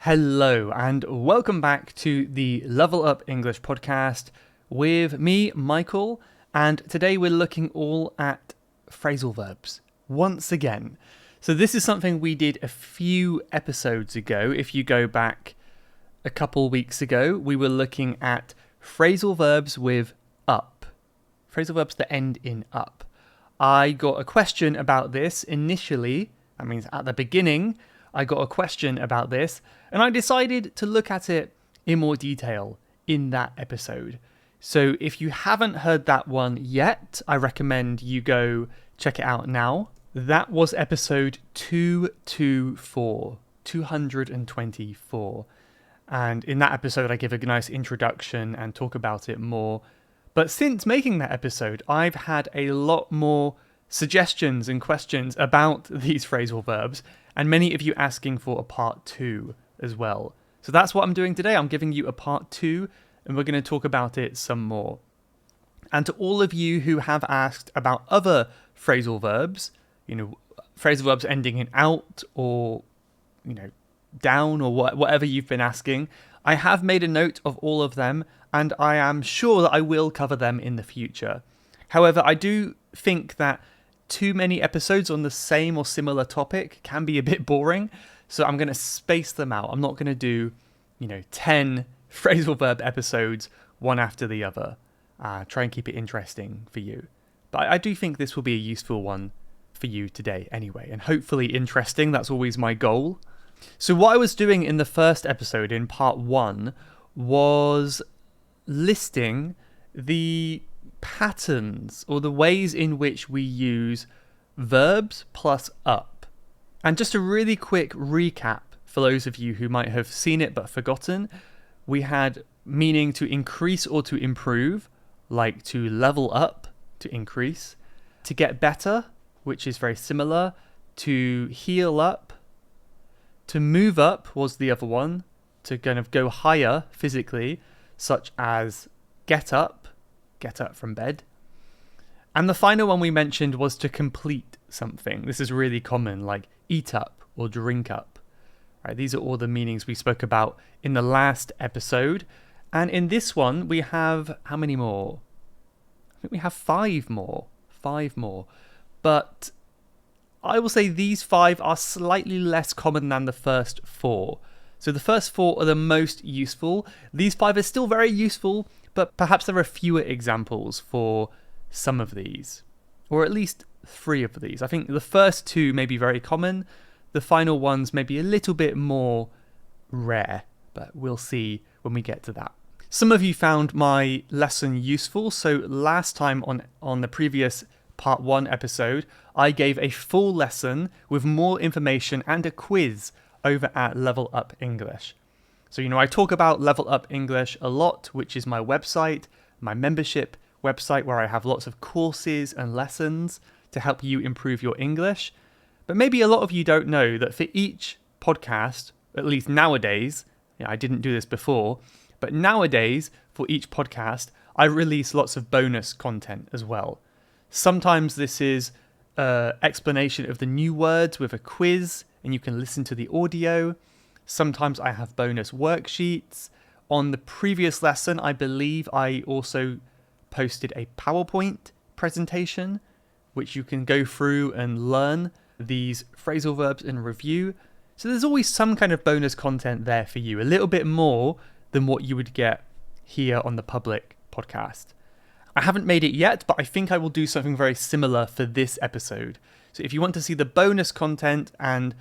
Hello and welcome back to the Level Up English podcast with me, Michael, and today we're looking all at phrasal verbs once again. So this is something we did a few episodes ago. If you go back a couple weeks ago, we were looking at phrasal verbs with up. Phrasal verbs that end in up. I got a question about this initially, that means at the beginning, I got a question about this, and I decided to look at it in more detail in that episode. So if you haven't heard that one yet, I recommend you go check it out now. That was episode 224. And in that episode, I give a nice introduction and talk about it more. But since making that episode, I've had a lot more suggestions and questions about these phrasal verbs, and many of you asking for a part 2 as well. So that's what I'm doing today. I'm giving you a part 2, and we're going to talk about it some more. And to all of you who have asked about other phrasal verbs, phrasal verbs ending in out or, down or whatever you've been asking, I have made a note of all of them, and I am sure that I will cover them in the future. However, I do think that too many episodes on the same or similar topic can be a bit boring, so I'm going to space them out. I'm not going to do, 10 phrasal verb episodes one after the other. Try and keep it interesting for you. But I do think this will be a useful one for you today anyway, and hopefully interesting. That's always my goal. So what I was doing in the first episode, in part 1, was listing the patterns or the ways in which we use verbs plus up. And just a really quick recap for those of you who might have seen it but forgotten, we had meaning to increase or to improve, like to level up, to increase, to get better, which is very similar, to heal up, to move up was the other one, to kind of go higher physically, such as get up from bed. And the final one we mentioned was to complete something. This is really common, like eat up or drink up. Right, these are all the meanings we spoke about in the last episode. And in this one, we have how many more? I think we have 5 more. 5 more. But I will say these 5 are slightly less common than the first 4. So the first 4 are the most useful. These 5 are still very useful, but perhaps there are fewer examples for some of these, or at least 3 of these. I think the first 2 may be very common. The final ones may be a little bit more rare, but we'll see when we get to that. Some of you found my lesson useful. So last time on the previous part 1 episode, I gave a full lesson with more information and a quiz over at Level Up English. So, I talk about Level Up English a lot, which is my website, my membership website where I have lots of courses and lessons to help you improve your English. But maybe a lot of you don't know that for each podcast, at least nowadays, I didn't do this before, but nowadays for each podcast, I release lots of bonus content as well. Sometimes this is an explanation of the new words with a quiz, and you can listen to the audio. Sometimes I have bonus worksheets. On the previous lesson, I believe I also posted a PowerPoint presentation, which you can go through and learn these phrasal verbs in review. So there's always some kind of bonus content there for you, a little bit more than what you would get here on the public podcast. I haven't made it yet, but I think I will do something very similar for this episode. So if you want to see the bonus content and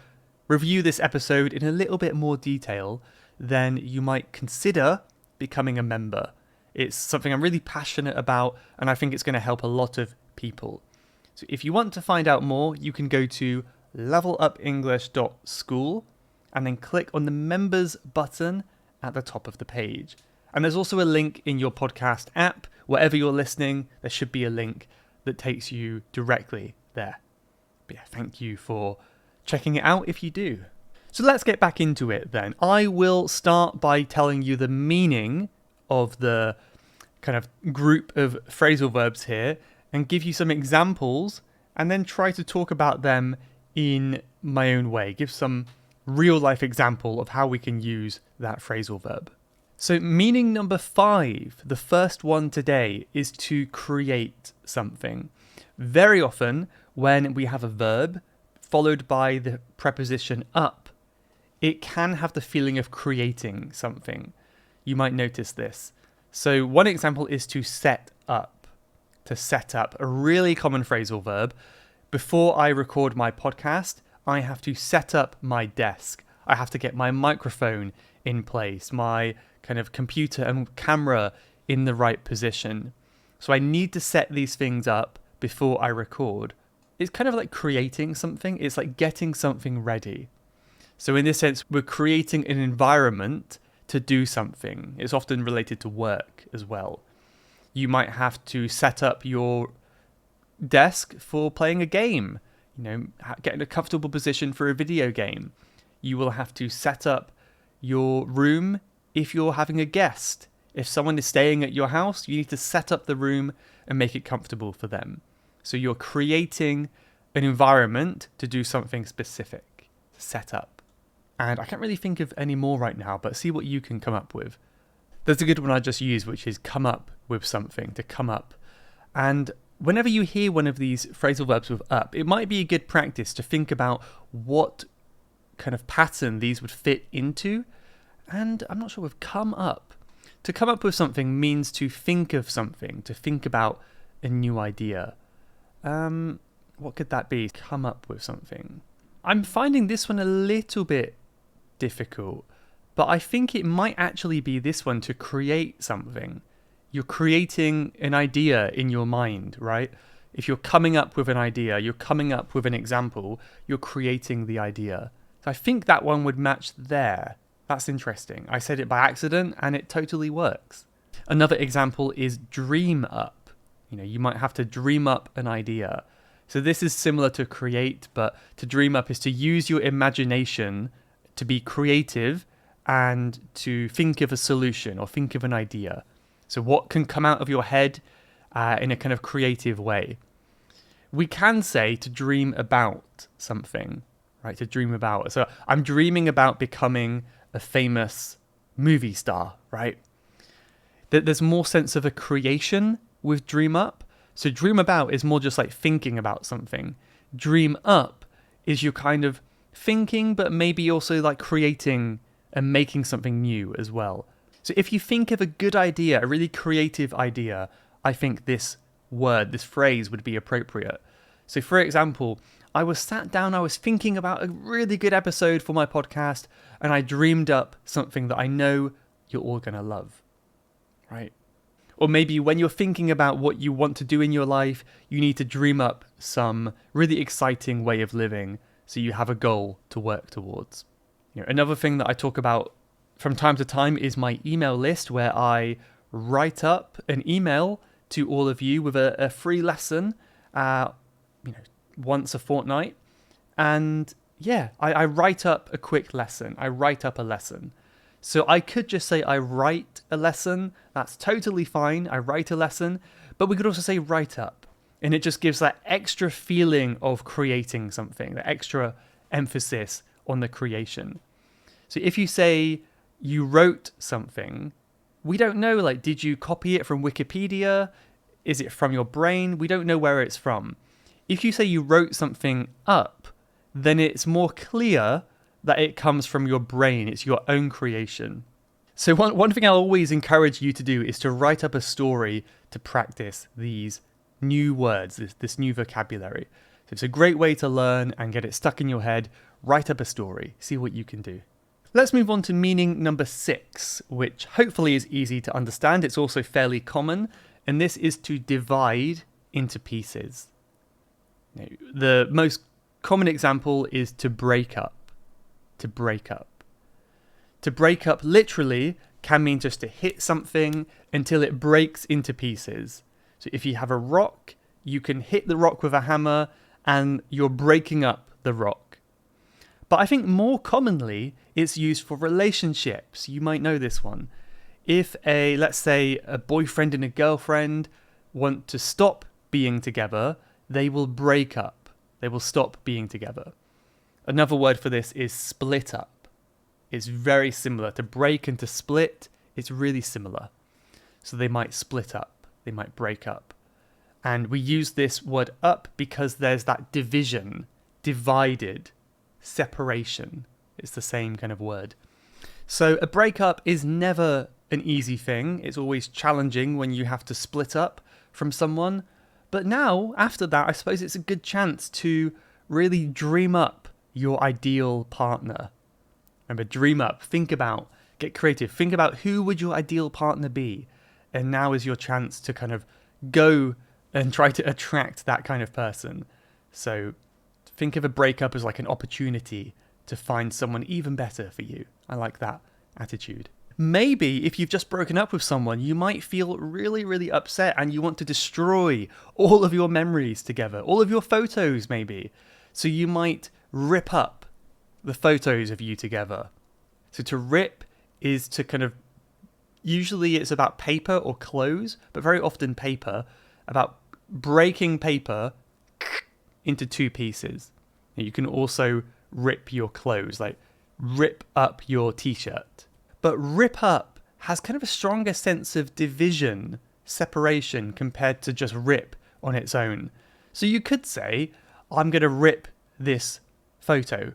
review this episode in a little bit more detail, then you might consider becoming a member. It's something I'm really passionate about, and I think it's going to help a lot of people. So if you want to find out more, you can go to levelupenglish.school and then click on the members button at the top of the page. And there's also a link in your podcast app. Wherever you're listening, there should be a link that takes you directly there. But yeah, thank you for checking it out if you do. So let's get back into it then. I will start by telling you the meaning of the kind of group of phrasal verbs here and give you some examples and then try to talk about them in my own way. Give some real life example of how we can use that phrasal verb. So meaning number 5, the first one today, is to create something. Very often when we have a verb followed by the preposition up, it can have the feeling of creating something. You might notice this. So one example is to set up. To set up, a really common phrasal verb. Before I record my podcast, I have to set up my desk. I have to get my microphone in place, my kind of computer and camera in the right position. So I need to set these things up before I record. It's kind of like creating something. It's like getting something ready. So in this sense, we're creating an environment to do something. It's often related to work as well. You might have to set up your desk for playing a game, get in a comfortable position for a video game. You will have to set up your room if you're having a guest. If someone is staying at your house, you need to set up the room and make it comfortable for them. So you're creating an environment to do something specific, to set up. And I can't really think of any more right now, but see what you can come up with. There's a good one I just used, which is come up with something, to come up. And whenever you hear one of these phrasal verbs with up, it might be a good practice to think about what kind of pattern these would fit into. And I'm not sure with come up. To come up with something means to think of something, to think about a new idea. What could that be? Come up with something. I'm finding this one a little bit difficult, but I think it might actually be this one, to create something. You're creating an idea in your mind, right? If you're coming up with an idea, you're coming up with an example, you're creating the idea. So I think that one would match there. That's interesting. I said it by accident and it totally works. Another example is dream up. You might have to dream up an idea. So this is similar to create, but to dream up is to use your imagination to be creative and to think of a solution or think of an idea. So what can come out of your head in a kind of creative way? We can say to dream about something, right? To dream about. So I'm dreaming about becoming a famous movie star, right? There's more sense of a creation with dream up. So dream about is more just like thinking about something. Dream up is you kind of thinking, but maybe also like creating and making something new as well. So if you think of a good idea, a really creative idea, I think this word, this phrase would be appropriate. So for example, I was sat down, I was thinking about a really good episode for my podcast, and I dreamed up something that I know you're all going to love, right? Or maybe when you're thinking about what you want to do in your life, you need to dream up some really exciting way of living so you have a goal to work towards. Another thing that I talk about from time to time is my email list, where I write up an email to all of you with a free lesson, once a fortnight. And I write up a quick lesson. I write up a lesson. So I could just say I write a lesson. That's totally fine. I write a lesson. But we could also say write up. And it just gives that extra feeling of creating something, the extra emphasis on the creation. So if you say you wrote something, we don't know, did you copy it from Wikipedia? Is it from your brain? We don't know where it's from. If you say you wrote something up, then it's more clear that it comes from your brain. It's your own creation. So one thing I'll always encourage you to do is to write up a story to practice these new words, this new vocabulary. So it's a great way to learn and get it stuck in your head. Write up a story. See what you can do. Let's move on to meaning number 6, which hopefully is easy to understand. It's also fairly common, and this is to divide into pieces. The most common example is to break up. To break up. To break up literally can mean just to hit something until it breaks into pieces. So if you have a rock, you can hit the rock with a hammer and you're breaking up the rock. But I think more commonly it's used for relationships. You might know this one. If let's say a boyfriend and a girlfriend want to stop being together, they will break up. They will stop being together. Another word for this is split up. It's very similar. To break and to split, it's really similar. So they might split up, they might break up. And we use this word up because there's that division, divided, separation. It's the same kind of word. So a breakup is never an easy thing. It's always challenging when you have to split up from someone. But now, after that, I suppose it's a good chance to really dream up your ideal partner. Remember, dream up, think about, get creative. Think about who would your ideal partner be. And now is your chance to kind of go and try to attract that kind of person. So think of a breakup as like an opportunity to find someone even better for you. I like that attitude. Maybe if you've just broken up with someone, you might feel really, really upset and you want to destroy all of your memories together, all of your photos maybe. So you might rip up the photos of you together. So to rip is to kind of, usually it's about paper or clothes, but very often paper, about breaking paper into two pieces. And you can also rip your clothes, like rip up your t-shirt. But rip up has kind of a stronger sense of division, separation, compared to just rip on its own. So you could say, I'm going to rip this photo.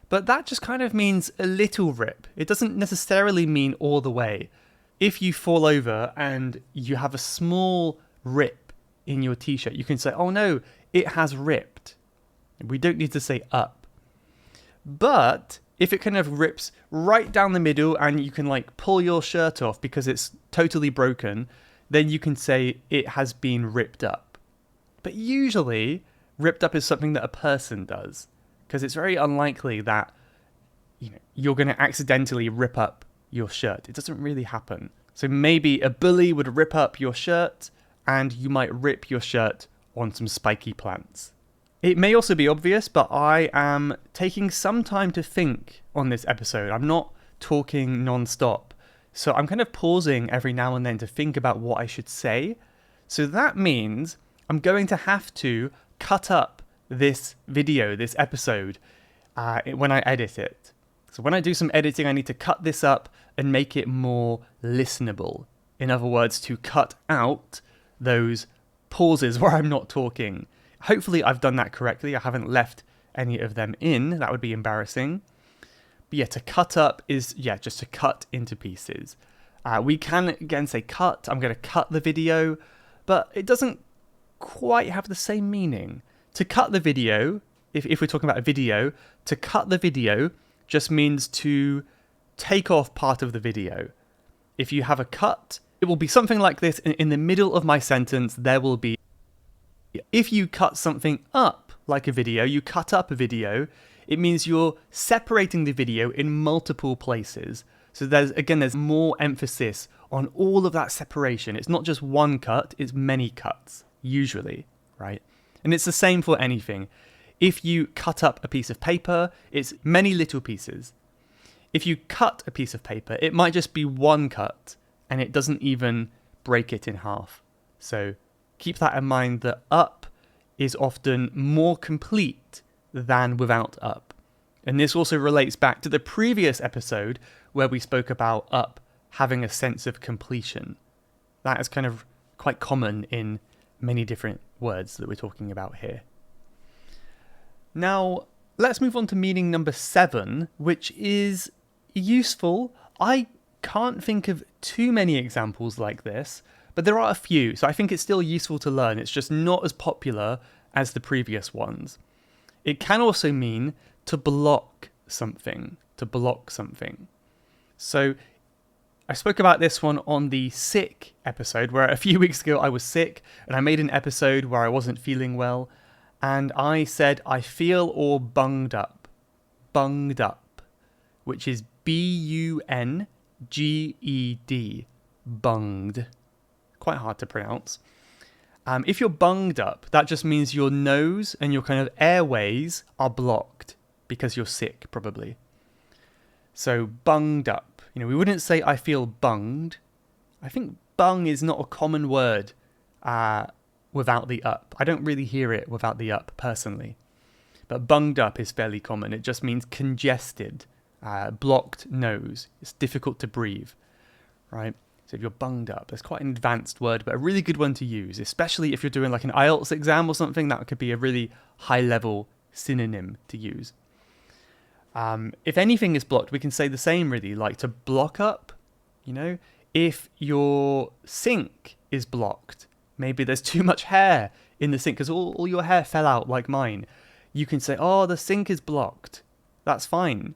But that just kind of means a little rip. It doesn't necessarily mean all the way. If you fall over and you have a small rip in your t-shirt, you can say, oh no, it has ripped. We don't need to say up. But if it kind of rips right down the middle and you can like pull your shirt off because it's totally broken, then you can say it has been ripped up. But usually ripped up is something that a person does, because it's very unlikely that you're going to accidentally rip up your shirt. It doesn't really happen. So maybe a bully would rip up your shirt and you might rip your shirt on some spiky plants. It may also be obvious, but I am taking some time to think on this episode. I'm not talking non-stop. So I'm kind of pausing every now and then to think about what I should say. So that means I'm going to have to cut up this video, this episode, when I edit it. So when I do some editing, I need to cut this up and make it more listenable. In other words, to cut out those pauses where I'm not talking. Hopefully I've done that correctly. I haven't left any of them in. That would be embarrassing. But yeah, to cut up is, just to cut into pieces. We can, again, say cut. I'm going to cut the video. But it doesn't quite have the same meaning. To cut the video, if we're talking about a video, to cut the video just means to take off part of the video. If you have a cut, it will be something like this. In the middle of my sentence, there will be. If you cut something up, like a video, you cut up a video, it means you're separating the video in multiple places. So there's more emphasis on all of that separation. It's not just one cut, it's many cuts, usually, right? And it's the same for anything. If you cut up a piece of paper, it's many little pieces. If you cut a piece of paper, it might just be one cut, and it doesn't even break it in half. So keep that in mind, that up is often more complete than without up. And this also relates back to the previous episode where we spoke about up having a sense of completion. That is kind of quite common in many different words that we're talking about here. Now, let's move on to meaning number 7, which is useful. I can't think of too many examples like this, but there are a few, so I think it's still useful to learn. It's just not as popular as the previous ones. It can also mean to block something, So I spoke about this one on the sick episode, where a few weeks ago I was sick, and I made an episode where I wasn't feeling well, and I said I feel all bunged up, which is B-U-N-G-E-D, bunged. Quite hard to pronounce. If you're bunged up, that just means your nose and your kind of airways are blocked because you're sick, probably. So bunged up. We wouldn't say I feel bunged. I think bung is not a common word without the up. I don't really hear it without the up, personally. But bunged up is fairly common. It just means congested, blocked nose. It's difficult to breathe, right? So if you're bunged up, that's quite an advanced word, but a really good one to use, especially if you're doing like an IELTS exam or something. That could be a really high-level synonym to use. If anything is blocked, we can say the same really, like to block up, you know? If your sink is blocked, maybe there's too much hair in the sink because all your hair fell out like mine. You can say, oh, the sink is blocked. That's fine.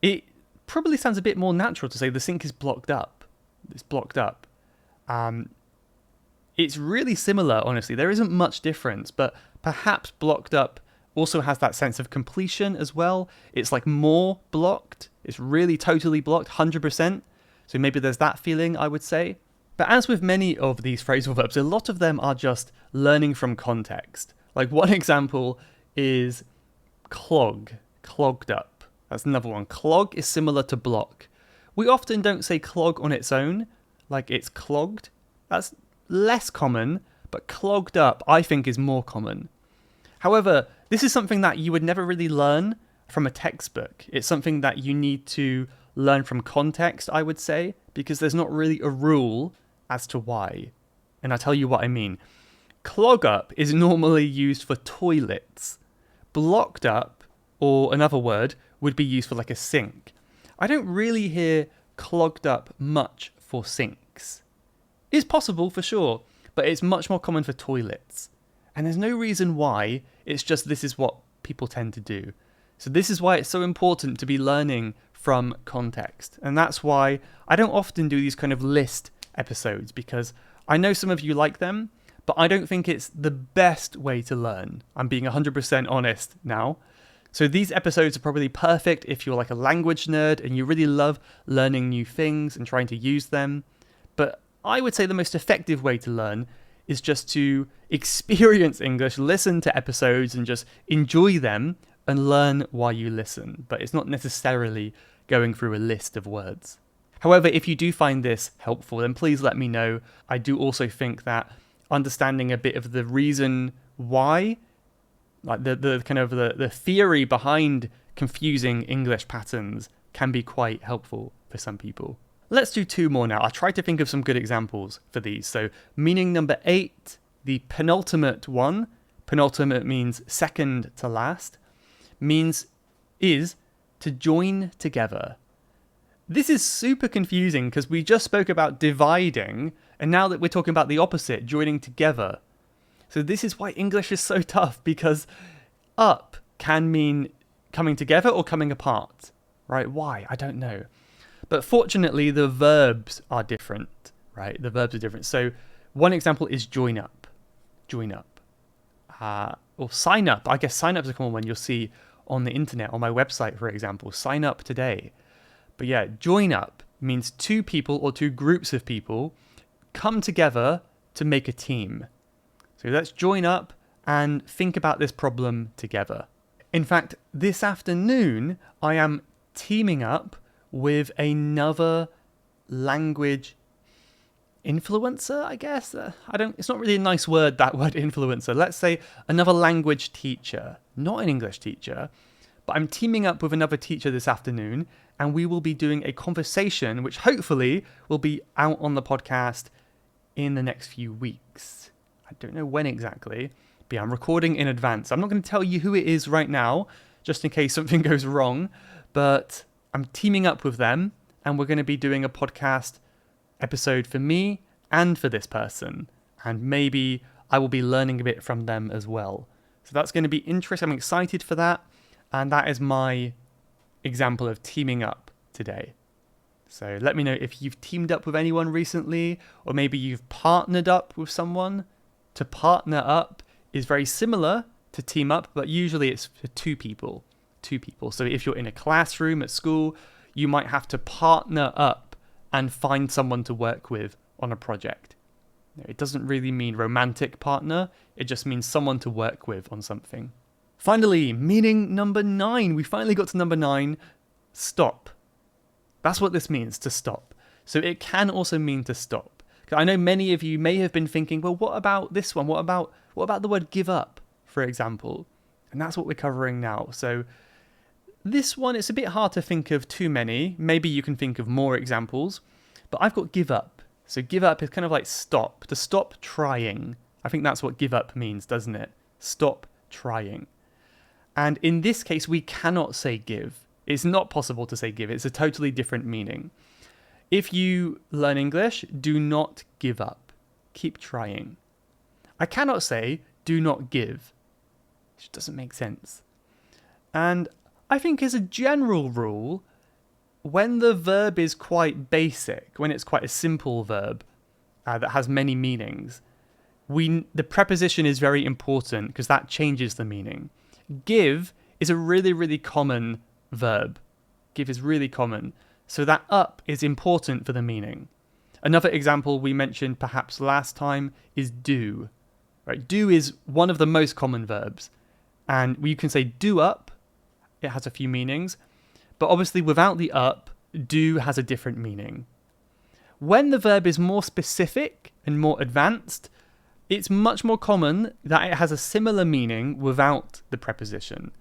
It probably sounds a bit more natural to say the sink is blocked up. It's blocked up. It's really similar, honestly. There isn't much difference, but perhaps blocked up also has that sense of completion as well. It's like more blocked. It's really totally blocked, 100%. So maybe there's that feeling, I would say. But as with many of these phrasal verbs, a lot of them are just learning from context. Like one example is clog, clogged up. That's another one. Clog is similar to block. We often don't say clog on its own, like it's clogged. That's less common, but clogged up, I think, is more common. However, this is something that you would never really learn from a textbook. It's something that you need to learn from context, I would say, because there's not really a rule as to why. And I'll tell you what I mean. Clog up is normally used for toilets. Blocked up, or another word, would be used for like a sink. I don't really hear clogged up much for sinks. It's possible for sure, but it's much more common for toilets. And there's no reason why, it's just this is what people tend to do. So this is why it's so important to be learning from context. And that's why I don't often do these kind of list episodes, because I know some of you like them, but I don't think it's the best way to learn. I'm being 100% honest now. So these episodes are probably perfect if you're like a language nerd and you really love learning new things and trying to use them. But I would say the most effective way to learn is just to experience English, listen to episodes and just enjoy them and learn while you listen. But it's not necessarily going through a list of words. However, if you do find this helpful, then please let me know. I do also think that understanding a bit of the reason why, like the kind of the theory behind confusing English patterns, can be quite helpful for some people. Let's do two more now. I'll try to think of some good examples for these. So meaning number 8, the penultimate one. Penultimate means second to last. Is to join together. This is super confusing because we just spoke about dividing, and now that we're talking about the opposite, joining together. So this is why English is so tough, because up can mean coming together or coming apart, right? Why? I don't know. But fortunately, the verbs are different, right? The verbs are different. So one example is join up. Join up. Or sign up. I guess sign up is a common one you'll see on the internet, on my website, for example. Sign up today. But yeah, join up means two people or two groups of people come together to make a team. So let's join up and think about this problem together. In fact, this afternoon, I am teaming up with another language influencer, I guess. It's not really a nice word, that word influencer. Let's say another language teacher, not an English teacher, but I'm teaming up with another teacher this afternoon, and we will be doing a conversation, which hopefully will be out on the podcast in the next few weeks. I don't know when exactly, but yeah, I'm recording in advance. I'm not going to tell you who it is right now, just in case something goes wrong, but I'm teaming up with them, and we're going to be doing a podcast episode for me and for this person, and maybe I will be learning a bit from them as well. So that's going to be interesting. I'm excited for that, and that is my example of teaming up today. So let me know if you've teamed up with anyone recently, or maybe you've partnered up with someone. To partner up is very similar to team up, but usually it's for two people. So if you're in a classroom at school, you might have to partner up and find someone to work with on a project. It doesn't really mean romantic partner, it just means someone to work with on something. Finally, meaning number 9. We finally got to number 9. Stop. That's what this means, to stop. So it can also mean to stop. I know many of you may have been thinking, well, what about this one? What about the word give up, for example? And that's what we're covering now. So this one, it's a bit hard to think of too many. Maybe you can think of more examples, but I've got give up. So give up is kind of like stop, to stop trying. I think that's what give up means, doesn't it? Stop trying. And in this case, we cannot say give. It's not possible to say give. It's a totally different meaning. If you learn English, do not give up. Keep trying. I cannot say do not give. It doesn't make sense. And I think as a general rule, when the verb is quite basic, when it's quite a simple verb that has many meanings, the preposition is very important because that changes the meaning. Give is a really, really common verb. Give is really common. So that up is important for the meaning. Another example we mentioned perhaps last time is do. Right? Do is one of the most common verbs. And you can say do up. It has a few meanings. But obviously without the up, do has a different meaning. When the verb is more specific and more advanced, it's much more common that it has a similar meaning without the preposition.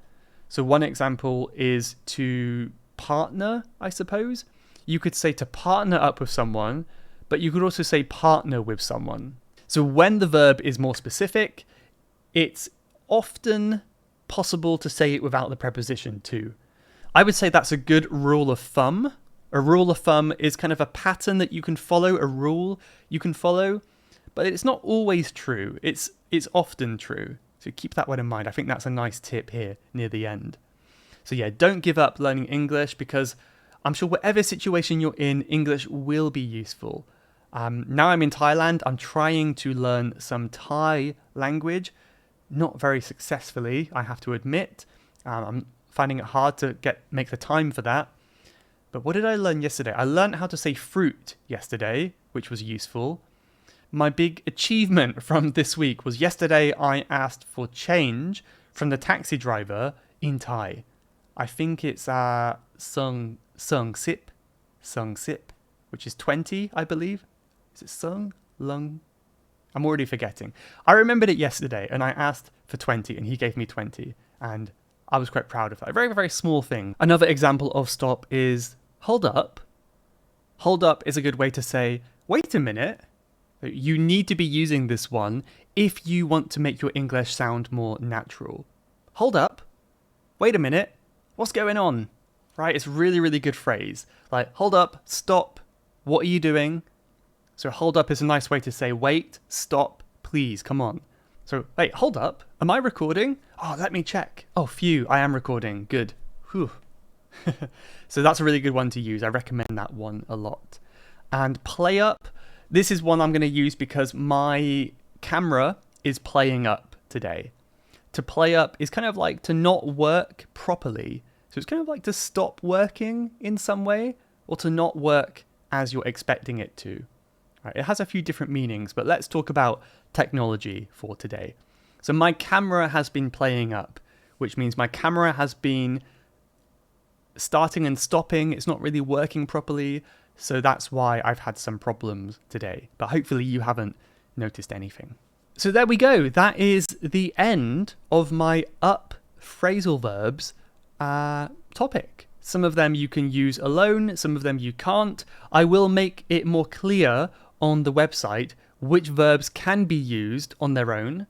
So one example is to partner, I suppose. You could say to partner up with someone, but you could also say partner with someone. So when the verb is more specific, it's often possible to say it without the preposition too. I would say that's a good rule of thumb. A rule of thumb is kind of a pattern that you can follow, a rule you can follow, but it's not always true. It's often true. So keep that one in mind. I think that's a nice tip here near the end. So yeah, don't give up learning English because I'm sure whatever situation you're in, English will be useful. Now I'm in Thailand. I'm trying to learn some Thai language. Not very successfully, I have to admit. I'm finding it hard to make the time for that. But what did I learn yesterday? I learned how to say fruit yesterday, which was useful. My big achievement from this week was yesterday I asked for change from the taxi driver in Thai. I think it's sung sip, which is 20, I believe. Is it sung, lung? I'm already forgetting. I remembered it yesterday and I asked for 20 and he gave me 20 and I was quite proud of that. A very, very small thing. Another example of stop is hold up. Hold up is a good way to say, wait a minute. You need to be using this one if you want to make your English sound more natural. Hold up. Wait a minute. What's going on? Right? It's a really, really good phrase. Like, hold up, stop. What are you doing? So hold up is a nice way to say, wait, stop, please, come on. So, wait, hold up. Am I recording? Oh, let me check. Oh, phew, I am recording. Good. Whew. So that's a really good one to use. I recommend that one a lot. And play up. This is one I'm going to use because my camera is playing up today. To play up is kind of like to not work properly. So it's kind of like to stop working in some way or to not work as you're expecting it to. Right, it has a few different meanings, but let's talk about technology for today. So my camera has been playing up, which means my camera has been starting and stopping. It's not really working properly. So that's why I've had some problems today. But hopefully you haven't noticed anything. So there we go. That is the end of my up phrasal verbs topic. Some of them you can use alone. Some of them you can't. I will make it more clear on the website which verbs can be used on their own,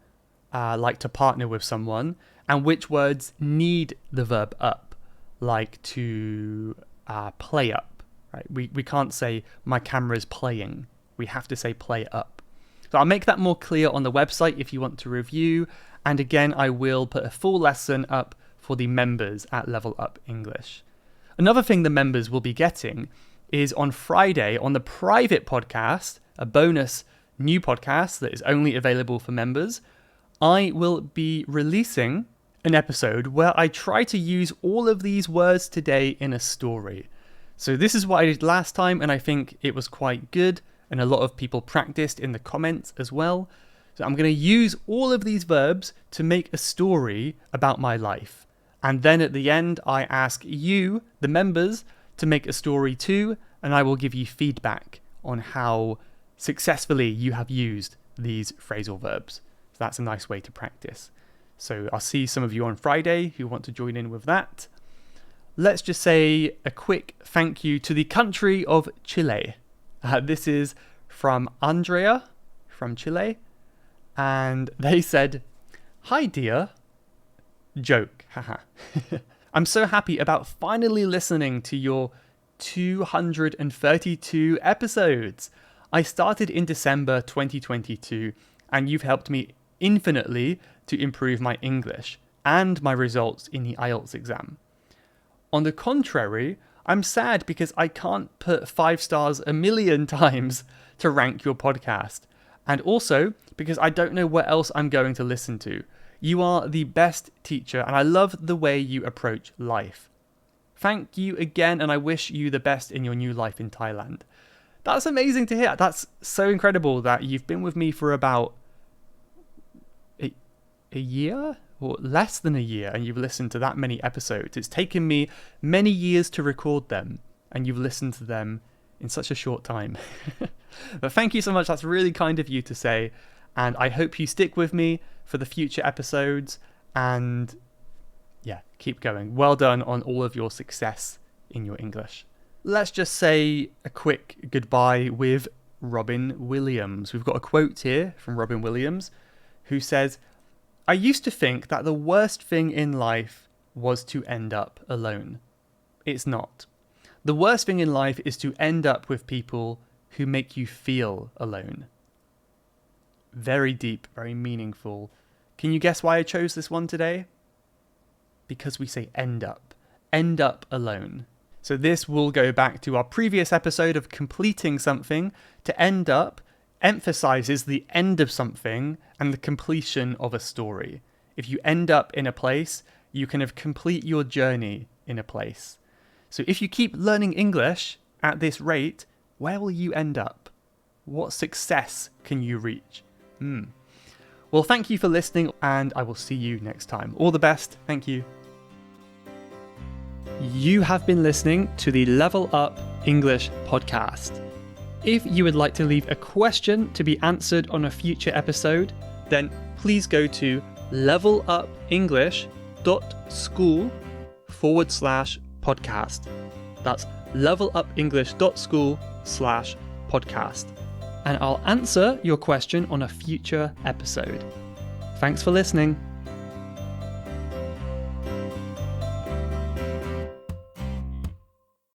like to partner with someone, and which words need the verb up, like to play up. Right? We can't say my camera's playing. We have to say play up. So I'll make that more clear on the website if you want to review. And again, I will put a full lesson up for the members at Level Up English. Another thing the members will be getting is on Friday on the private podcast, a bonus new podcast that is only available for members. I will be releasing an episode where I try to use all of these words today in a story. So this is what I did last time, and I think it was quite good, and a lot of people practiced in the comments as well. So I'm going to use all of these verbs to make a story about my life. And then at the end, I ask you, the members, to make a story too, and I will give you feedback on how successfully you have used these phrasal verbs. So that's a nice way to practice. So I'll see some of you on Friday who want to join in with that. Let's just say a quick thank you to the country of Chile. This is from Andrea from Chile. And they said, "Hi dear." Joke, haha. "I'm so happy about finally listening to your 232 episodes. I started in December 2022 and you've helped me infinitely to improve my English and my results in the IELTS exam. On the contrary, I'm sad because I can't put 5 stars a million times to rank your podcast. And also because I don't know what else I'm going to listen to. You are the best teacher and I love the way you approach life. Thank you again and I wish you the best in your new life in Thailand." That's amazing to hear. That's so incredible that you've been with me for about a year or less than a year and you've listened to that many episodes. It's taken me many years to record them and you've listened to them in such a short time. But thank you so much. That's really kind of you to say. And I hope you stick with me for the future episodes and yeah, keep going. Well done on all of your success in your English. Let's just say a quick goodbye with Robin Williams. We've got a quote here from Robin Williams who says, "I used to think that the worst thing in life was to end up alone. It's not. The worst thing in life is to end up with people who make you feel alone." Very deep, very meaningful. Can you guess why I chose this one today? Because we say end up alone. So this will go back to our previous episode of completing something. To end up emphasizes the end of something and the completion of a story. If you end up in a place, you kind of complete your journey in a place. So if you keep learning English at this rate, where will you end up? What success can you reach? Well, thank you for listening and I will see you next time. All the best. Thank you. You have been listening to the Level Up English podcast. If you would like to leave a question to be answered on a future episode, then please go to levelupenglish.school/podcast. That's levelupenglish.school/podcast. And I'll answer your question on a future episode. Thanks for listening.